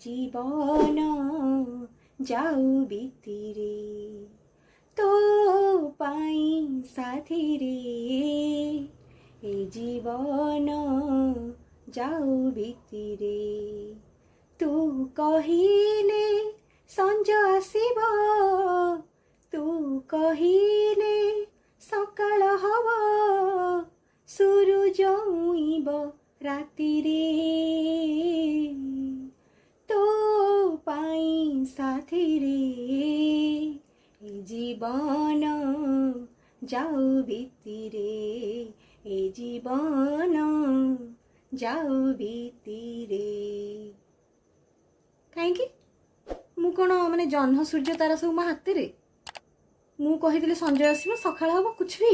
জীবন যাও বিতিরে তো পাই সাথী রে এ জীবন যাও বিতিরে তু কহিলে সঞ্ଜ আসিব তু কহিলে সকাଳ হব সূরজ উইব রাতিরে তো পাই সাথী রে এ জীবন যাও বিতিরে এ জীবন যাও বিতিরে କାହିଁକି ମୁଁ କ'ଣ ମାନେ ଜହ୍ନ ସୂର୍ଯ୍ୟ ତାରା ସବୁ ମୋ ହାତରେ ମୁଁ କହିଥିଲି ସଞ୍ଜ ଆସିବ ସକାଳ ହବ କୁछ ବି